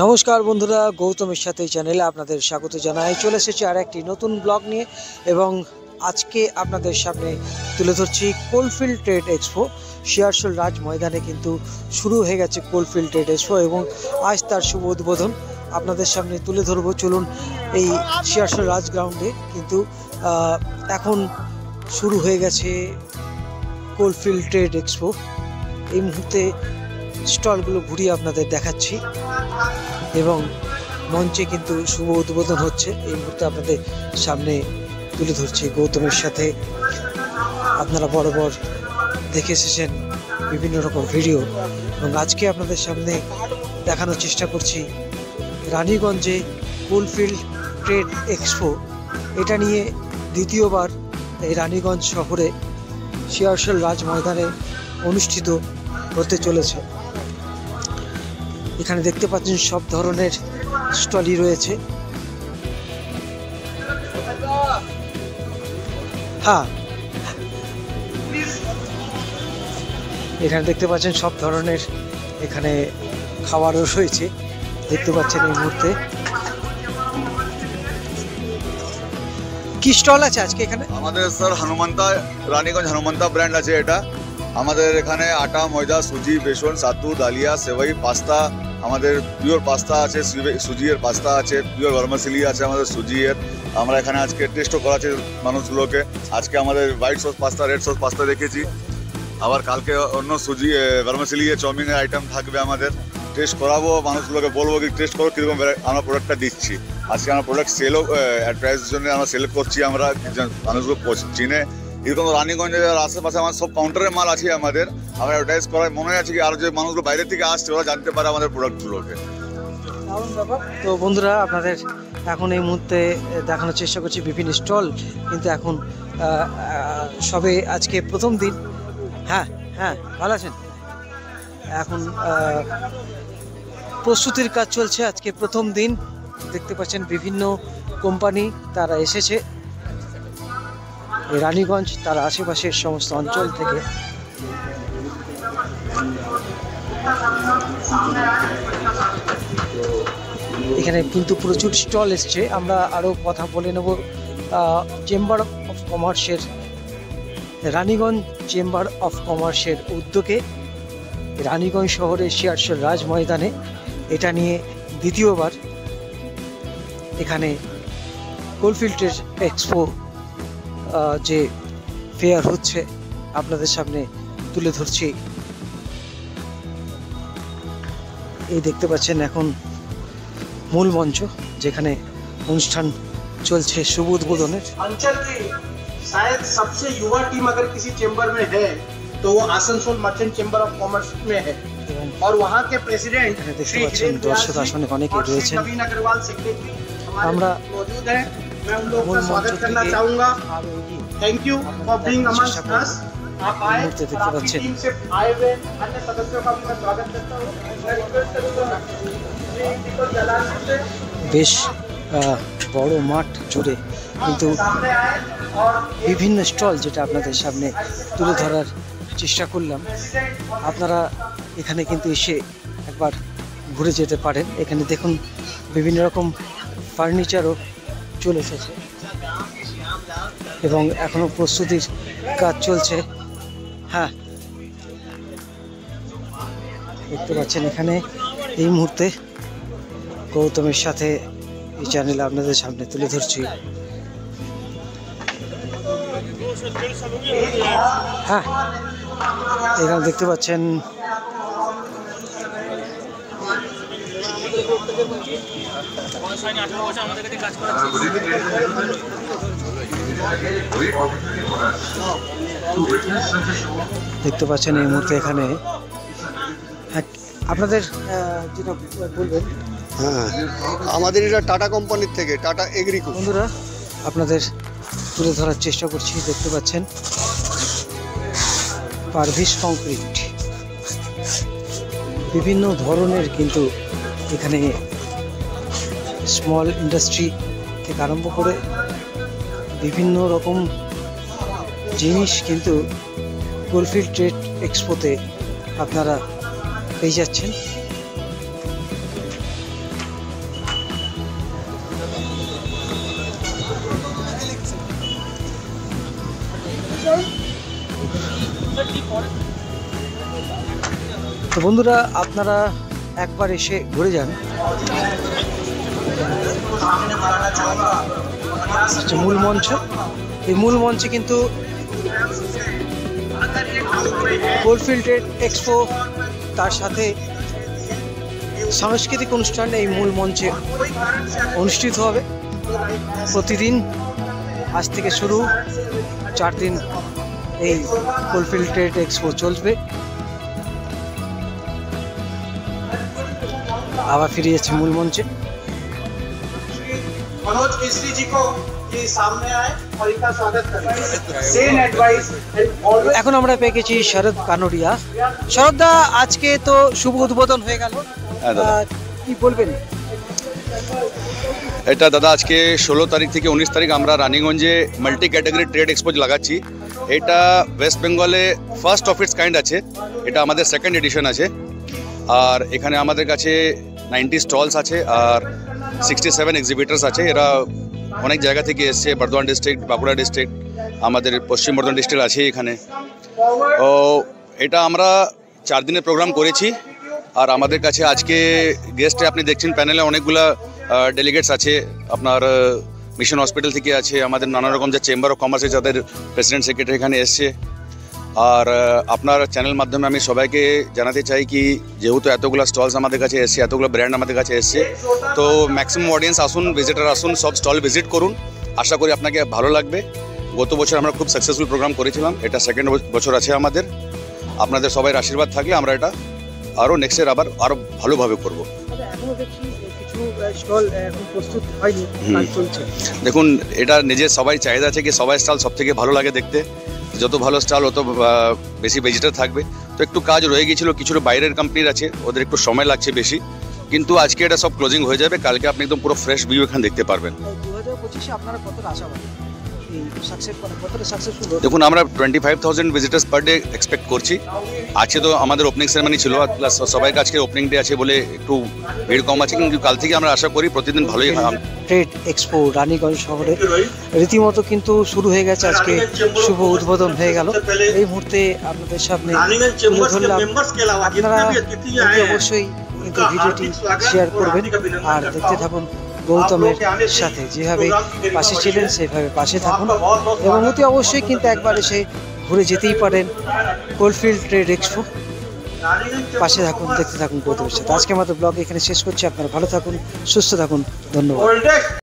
নমস্কার বন্ধুরা, গৌতমের সাথে চ্যানেলে আপনাদের স্বাগত জানাই। চলে এসেছি আর একটি নতুন ব্লগ নিয়ে এবং আজকে আপনাদের সামনে তুলে ধরছি কোলফিল্ড ট্রেড এক্সপো। শিয়ারশোল রাজ ময়দানে কিন্তু শুরু হয়ে গেছে কোলফিল্ড ট্রেড এক্সপো এবং আজ তার শুভ উদ্বোধন আপনাদের সামনে তুলে ধরবো। চলুন, এই শিয়ারশোল রাজ গ্রাউন্ডে কিন্তু এখন শুরু হয়ে গেছে কোলফিল্ড ট্রেড এক্সপো। এই মুহূর্তে স্টলগুলো ঘুরিয়ে আপনাদের দেখাচ্ছি এবং মঞ্চে কিন্তু শুভ উদ্বোধন হচ্ছে। এই মুহূর্তে আপনাদের সামনে তুলে ধরছি গৌতমের সাথে। আপনারা বরাবর দেখে এসেছেন বিভিন্ন রকম ভিডিও এবং আজকে আপনাদের সামনে দেখানোর চেষ্টা করছি রানীগঞ্জে কোলফিল্ড ট্রেড এক্সপো। এটা নিয়ে দ্বিতীয়বার এই রানীগঞ্জ শহরে শিয়ারশোল রাজ ময়দানে অনুষ্ঠিত হতে চলেছে। এখানে দেখতে পাচ্ছেন সব ধরনের স্টলই রয়েছে। হ্যাঁ, এখানে দেখতে পাচ্ছেন সব ধরনের এখানে খাবারও রয়েছে, দেখতে পাচ্ছেন এই মুহূর্তে। কি স্টল আছে আজকে এখানে? আমাদের স্যার হনুমন্তা, রানীগঞ্জ হনুমন্তা ব্র্যান্ড আছে। এটা আমাদের এখানে আটা, ময়দা, সুজি, বেসন, সাতু, ডালিয়া, সেবাই, পাস্তা, আমাদের পিওর পাস্তা আছে, সুজির পাস্তা আছে, পিওর ভার্মাসিলি আছে আমাদের সুজির। আমরা এখানে আজকে টেস্টও করাচ্ছি মানুষগুলোকে। আজকে আমাদের white sauce pasta, red sauce pasta রেখেছি। আবার কালকে অন্য সুজি ভার্মাসিলি চাউমিনের আইটেম থাকবে। আমাদের টেস্ট করাবো, মানুষগুলোকে বলবো কি টেস্ট করো কীরকম আমরা প্রোডাক্টটা দিচ্ছি। আজকে আমরা প্রোডাক্ট সেলও অ্যাডভার্টাইজের জন্য আমরা সেল করছি। আমরা মানুষগুলো চিনে এরকম রানীগঞ্জের আশেপাশে আমার সব কাউন্টারের মাল আছে আমাদের। আমরা অ্যাডভার্টাইজ করার মনে আছে কি আরও যে মানুষগুলো বাইরে থেকে আসছে ওরা জানতে পারে আমাদের প্রোডাক্টগুলোকে। তো বন্ধুরা, আপনাদের এখন এই মুহূর্তে দেখানোর চেষ্টা করছি বিভিন্ন স্টল, কিন্তু এখন সবে আজকে প্রথম দিন। হ্যাঁ হ্যাঁ, ভালো আছেন? এখন প্রস্তুতির কাজ চলছে। আজকে প্রথম দিন দেখতে পাচ্ছেন বিভিন্ন কোম্পানি তারা এসেছে রানীগঞ্জ, তার আশেপাশের সমস্ত অঞ্চল থেকে। এখানে কিন্তু প্রচুর স্টল এসছে। আমরা আরও কথা বলে নেব চেম্বার অফ কমার্সের, রানীগঞ্জ চেম্বার অফ কমার্সের উদ্যোগে রানীগঞ্জ শহরের শিয়ারশোল রাজ ময়দানে এটা নিয়ে দ্বিতীয়বার এখানে কোলফিল্ড ট্রেড এক্সপো যে ফেয়ার হচ্ছে আপনাদের সামনে তুলে ধরছি। এই দেখতে পাচ্ছেন এখন মূল মঞ্চ, যেখানে অনুষ্ঠান চলছে শুভ উদ্বোধনের। अंचल की शायद सबसे युवा टीम अगर किसी चेंबर में है तो वो Asansol merchant chamber of commerce में है और वहाँ के प्रेसिडेंट দেখতে পাচ্ছেন দর্শক আসনে অনেকে রয়েছেন। नवीन अग्रवाल सेक्रेटरी আমরা मौजूद हैं। मैं उन लोगों का स्वागत करना चाहूँगा। Thank you for being amongst अस। आप आए और आपकी टीम से आए हुए अन्य सदस्यों का भी मैं स्वागत करता हूँ। मैं रिक्वेस्ट करूँगा दीपक जलाल से বেশ বড় মাঠ জুড়ে কিন্তু বিভিন্ন স্টল, যেটা আপনাদের সামনে তুলে ধরার চেষ্টা করলাম। আপনারা এখানে কিন্তু এসে একবার ঘুরে যেতে পারেন। এখানে দেখুন বিভিন্ন রকম ফার্নিচারও চলে এসেছে এবং এখনও প্রস্তুতির কাজ চলছে। হ্যাঁ, দেখতে পাচ্ছেন এখানে এই মুহূর্তে গৌতমের সাথে এই চ্যানেলে আপনাদের সামনে তুলে ধরছি। হ্যাঁ, এখানে দেখতে পাচ্ছেন দেখতে পাচ্ছেন এই মুহূর্তে এখানে আপনাদের যেটা বলবেন। হ্যাঁ, আমাদের এটা টাটা কোম্পানির থেকে, টাটা এগ্রিকো। বন্ধুরা, আপনাদের তুলে ধরার চেষ্টা করছি। দেখতে পাচ্ছেন পারভিস কংক্রিট, বিভিন্ন ধরনের কিন্তু এখানে স্মল ইন্ডাস্ট্রি থেকে আরম্ভ করে বিভিন্ন রকম জিনিস কিন্তু কোলফিল্ড ট্রেড এক্সপোতে আপনারা পেয়ে যাচ্ছেন। তো বন্ধুরা, আপনারা একবার এসে ঘুরে যান। মূল মঞ্চ, এই মূল মঞ্চে কিন্তু কোলফিল্ড ট্রেড এক্সপো, তার সাথে সাংস্কৃতিক অনুষ্ঠান এই মূল মঞ্চে অনুষ্ঠিত হবে প্রতিদিন। আজ থেকে শুরু, 4 দিন এই কোলফিল্ড ট্রেড এক্সপো চলবে। আবার ফিরে যাচ্ছে মূল মঞ্চে। मनोज केसरी जी को ये सामने आए और इनका स्वागत करें। Same advice always. এখন আমরা পেয়ে গেছি শরৎ কানোরিয়া। শরৎ দা, আজকে তো শুভ উদ্বোধন হয়ে গেল, হ্যাঁ দাদা। কি বলবেন? এটা দাদা আজকে 16 তারিখ থেকে 19 তারিখ আমরা রানীগঞ্জে মাল্টি ক্যাটাগরি ট্রেড এক্সপো লাগাচ্ছি। এটা ওয়েস্ট বেঙ্গলে ফার্স্ট অফ ইটস কাইন্ড আছে, এটা আমাদের সেকেন্ড এডিশন আছে। আর এখানে আমাদের কাছে 90 স্টলস আছে আর 67 এক্সিবিটার্স আছে। এরা অনেক জায়গা থেকে এসছে, বর্ধমান ডিস্ট্রিক্ট, বাঁকুড়া ডিস্ট্রিক্ট, আমাদের পশ্চিম বর্ধমান ডিস্ট্রিক্ট আছে এখানে। ও এটা আমরা 4 দিনের প্রোগ্রাম করেছি। আর আমাদের কাছে আজকে গেস্টে আপনি দেখছেন প্যানেলে অনেকগুলা ডেলিগেটস আছে। আপনার মিশন হসপিটাল থেকে আছে, আমাদের নানা রকম যে চেম্বার অফ কমার্সে যাদের প্রেসিডেন্ট সেক্রেটারি এখানে এসছে। আর আপনার চ্যানেল মাধ্যমে আমি সবাইকে জানাতে চাই কি, যেহেতু এতগুলো স্টলস আমাদের কাছে এসছে, এতগুলো ব্র্যান্ড আমাদের কাছে এসছে, তো ম্যাক্সিমাম অডিয়েন্স আসুন, ভিজিটার আসুন, সব স্টল ভিজিট করুন। আশা করি আপনাকে ভালো লাগবে। গত বছর আমরা খুব সাকসেসফুল প্রোগ্রাম করেছিলাম, এটা সেকেন্ড বছর আছে আমাদের। আপনাদের সবাই আশীর্বাদ থাকলে আমরা এটা আরও নেক্সট ইয়ার আরও ভালোভাবে করব। এখনো দেখছি কিছু স্টল এখন প্রস্তুত হয়নি, কাজ চলছে। দেখুন, এটা নিজের সবাই চাহিদা আছে কি সবাই স্টল সব থেকে ভালো লাগে দেখতে। যত ভালো স্টল অত বেশি ভিজিটার থাকবে। তো একটু কাজ রয়ে গিয়েছিল, কিছু বাইরের কোম্পানির আছে, ওদের একটু সময় লাগছে বেশি, কিন্তু আজকে এটা সব ক্লোজিং হয়ে যাবে। কালকে আপনি একদম পুরো ফ্রেশ ভিউ এখানে দেখতে পারবেন। 2025-এ আপনারা কতটা আশাবাদী কতটা সাকসেসফুল? দেখুন, আমরা 25,000 ভিজিটার্স পার ডে এক্সপেক্ট করছি। আজকে তো আমাদের ওপেনিং সেরেমনি ছিল, প্লাস সবাই আজকে ওপেনিং ডে আছে বলে একটু ভিড় কম আছে, কিন্তু কাল থেকে আমরা আশা করি প্রতিদিন ভালোই। ট্রেড এক্সপো রানীগঞ্জ শহরে রীতিমতো কিন্তু শুরু হয়ে গেছে। আজকে শুভ উদ্বোধন হয়ে গেল। এই মুহূর্তে আপনাদের সামনে তুলে ধরলাম। আপনারা অবশ্যই কিন্তু ভিডিওটি শেয়ার করবেন আর দেখতে থাকুন গৌতমের সাথে। যেভাবে পাশে ছিলেন সেভাবে পাশে থাকুন এবং অতি অবশ্যই কিন্তু একবার এসে ঘুরে যেতেই পারেন কোলফিল্ড ট্রেড এক্সপো। পাশে থাকুন, দেখতে থাকুন গৌতমের সাথে। আজকে আমাদের ব্লগ এখানে শেষ করছি। আপনারা ভালো থাকুন, সুস্থ থাকুন, ধন্যবাদ।